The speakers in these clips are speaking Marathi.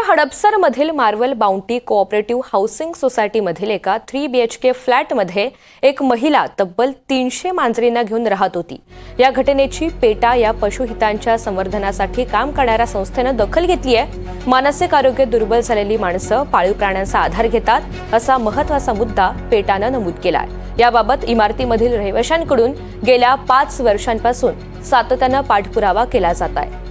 हडपसरमधील मार्वल बाउंटी कोऑपरेटिव्ह हाऊसिंग सोसायटीमधील एका 3 BHK फ्लॅटमध्ये एक महिला तब्बल 300 मांजरींना घेऊन राहत होती। या घटनेची पेटा या पशुहितांच्या संवर्धनासाठी काम करणाऱ्या संस्थेनं दखल घेतली आहे। मानसिक आरोग्य दुर्बल झालेली माणसं पाळीव प्राण्यांचा आधार घेतात असा महत्त्वाचा मुद्दा पेटानं नमूद केला आहे। याबाबत इमारतीमधील रहिवाशांकडून गेल्या 5 वर्षांपासून सातत्यानं पाठपुरावा केला जात आहे।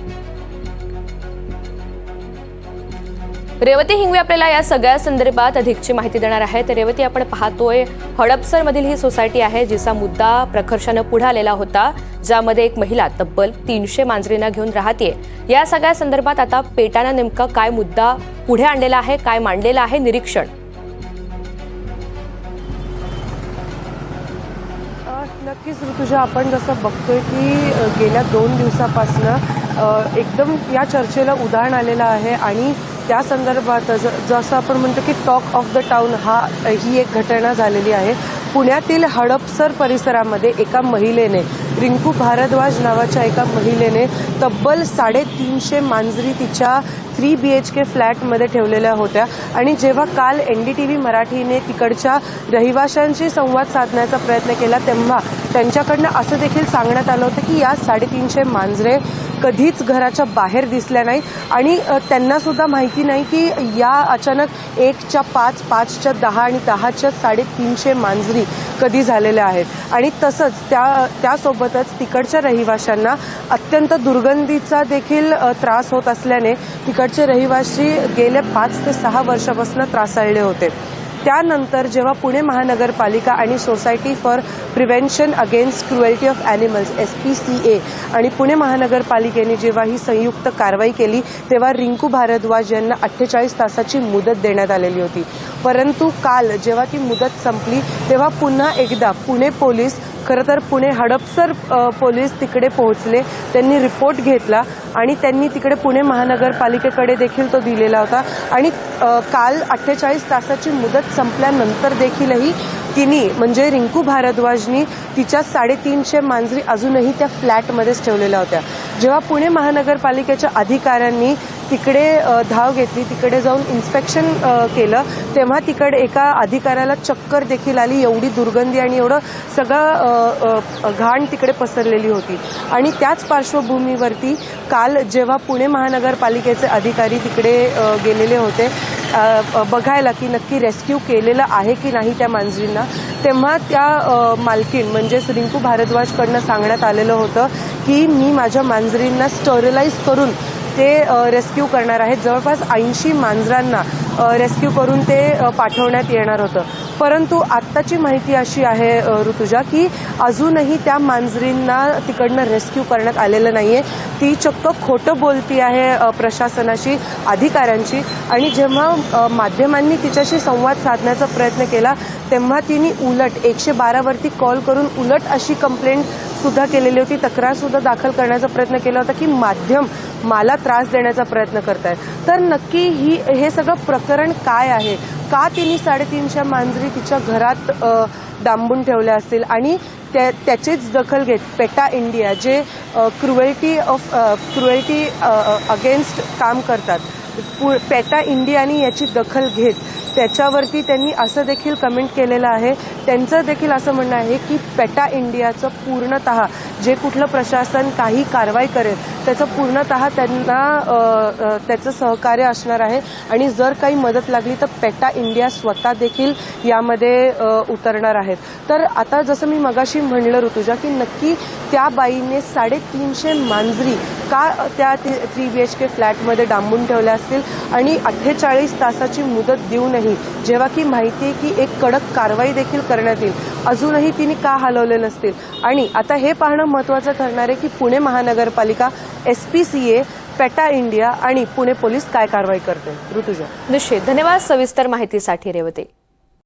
रेवती हिंगवे आपल्याला या सगळ्या संदर्भात अधिकची माहिती देणार आहे। तर रेवती, आपण पाहतोय हडपसरमधील ही सोसायटी आहे जिचा मुद्दा प्रकर्षानं पुढे आलेला होता, ज्यामध्ये एक महिला तब्बल 300 मांजरींना घेऊन राहते। या सगळ्या संदर्भात आता पेटानं नेमका काय मुद्दा पुढे आणलेला आहे, काय मांडलेला आहे, निरीक्षण? नक्कीच ऋतुजा, आपण जसं बघतोय की गेल्या 2 दिवसापासून एकदम या चर्चेला उधाण आलेलं आहे आणि त्या संदर्भात जसं आपण म्हणतो की टॉक ऑफ द टाउन ही एक घटना झालेली आहे। पुण्यातील हडपसर परिसरामध्ये एका महिलेने, रिंकू भारद्वाज नावाच्या एका महिलेने तब्बल 350 मांजरी तिच्या 3 BHK फ्लॅटमध्ये ठेवलेल्या होत्या आणि जेव्हा काल NDTV मराठीने तिकडच्या रहिवाशांशी संवाद साधण्याचा प्रयत्न केला तेव्हा त्यांच्याकडनं असं देखील सांगण्यात आलं होतं की या 350 मांजरे कधीच घराच्या बाहेर दिसल्या नाहीत आणि त्यांना सुद्धा माहिती नाही की या अचानक 1च्या 5, 5च्या 10 आणि 10च्या 350 मांजरी कधी झालेल्या आहेत। आणि तसंच त्यासोबतच तिकडच्या रहिवाशांना अत्यंत दुर्गंधीचा देखील त्रास होत असल्याने तिकडचे रहिवासी गेले 5 ते 6 वर्षापासून त्रासाळले होते। त्यानंतर जेव्हा पुणे महानगरपालिका आणि society for prevention against cruelty of animals SPCA आणि पुणे महानगरपालिकेने जेव्हा ही संयुक्त कारवाई केली तेव्हा रिंकू भारद्वाज यांना 48 तासाची मुदत देण्यात आलेली होती। परंतु काल जेव्हा ती मुदत संपली तेव्हा पुन्हा एकदा पुणे पोलीस, खरं तर पुणे हडपसर पोलीस तिकडे पोहोचले, त्यांनी रिपोर्ट घेतला आणि त्यांनी तिकडे पुणे महानगरपालिकेकडे देखील तो दिलेला होता आणि काल 48 तासाची मुदत संपल्यानंतर देखीलही तिने म्हणजे रिंकू भारद्वाजनी तिच्या 350 मांजरी अजूनही त्या फ्लॅटमध्येच ठेवलेल्या होत्या। जेव्हा पुणे महानगरपालिकेच्या अधिकाऱ्यांनी तिकडे धाव घेतली, तिकडे जाऊन इन्स्पेक्शन केलं तेव्हा तिकडे एका अधिकाऱ्याला चक्कर देखील आली, एवढी दुर्गंधी आणि एवढं सगळं घाण तिकडे पसरलेली होती। आणि त्याच पार्श्वभूमीवरती काल जेव्हा पुणे महानगरपालिकेचे अधिकारी तिकडे गेलेले होते बघायला की नक्की रेस्क्यू केलेलं आहे की नाही त्या मांजरींना, तेव्हा त्या मालकीण म्हणजेच रिंकू भारद्वाजकडनं सांगण्यात आलेलं होतं की मी माझ्या मांजरींना स्टरलाइज करून ते रेस्क्यू करणार आहेत। जवळपास 80 मांजरांना रेस्क्यू करून ते पाठवण्यात येणार होतं। परंतु आत्ताची माहिती अशी आहे ऋतुजा की अजूनही त्या मांजरींना तिकडनं रेस्क्यू करण्यात आलेलं नाहीये। ती चक्क खोटं बोलती आहे प्रशासनाशी, अधिकाऱ्यांशी। आणि जेव्हा माध्यमांनी तिच्याशी संवाद साधण्याचा प्रयत्न केला तेव्हा तिने उलट 112 वरती कॉल करून उलट अशी कंप्लेंट सुद्धा केलेली होती, तक्रार सुद्धा दाखल करण्याचा प्रयत्न केला होता की माध्यम मला त्रास देण्याचा प्रयत्न करतायत। तर नक्की हे सगळं प्रकरण काय आहे, का तिने 350 मांजरी तिच्या घरात डांबून ठेवल्या असतील आणि त्याचीच दखल घेत पेटा इंडिया जे क्रुएल्टी अगेन्स्ट काम करतात, पेटा इंडियानी याची दखल घेत त्याच्यावरती त्यांनी असं देखील कमेंट केलेलं आहे। त्यांचं देखील असं म्हणणं आहे की पेटा इंडियाचं पूर्णतः जे कुठलं प्रशासन काही कारवाई करेल त्याचं पूर्णतः त्यांना त्याचं सहकार्य असणार आहे आणि जर काही मदत लागली तर पेटा इंडिया स्वतः देखील यामध्ये उतरणार आहेत। तर आता जसं मी मगाशी म्हणलं ऋतुजा की नक्की त्या बाईने 350 मांजरी का त्या 3 BHK फ्लॅटमध्ये डांबून ठेवल्या असतील आणि 48 तासाची मुदत देऊनही जेव्हा की माहिती आहे की एक कडक कारवाई देखील करण्यात येईल, अजूनही तिने का हलवले नसतील। आणि आता हे पाहणं महत्त्वाचं ठरणार आहे की पुणे महानगरपालिका, SPCA, पेटा इंडिया आणि पुणे पोलीस काय कारवाई करते। ऋतुजा, निश्चित धन्यवाद सविस्तर माहितीसाठी रेवती।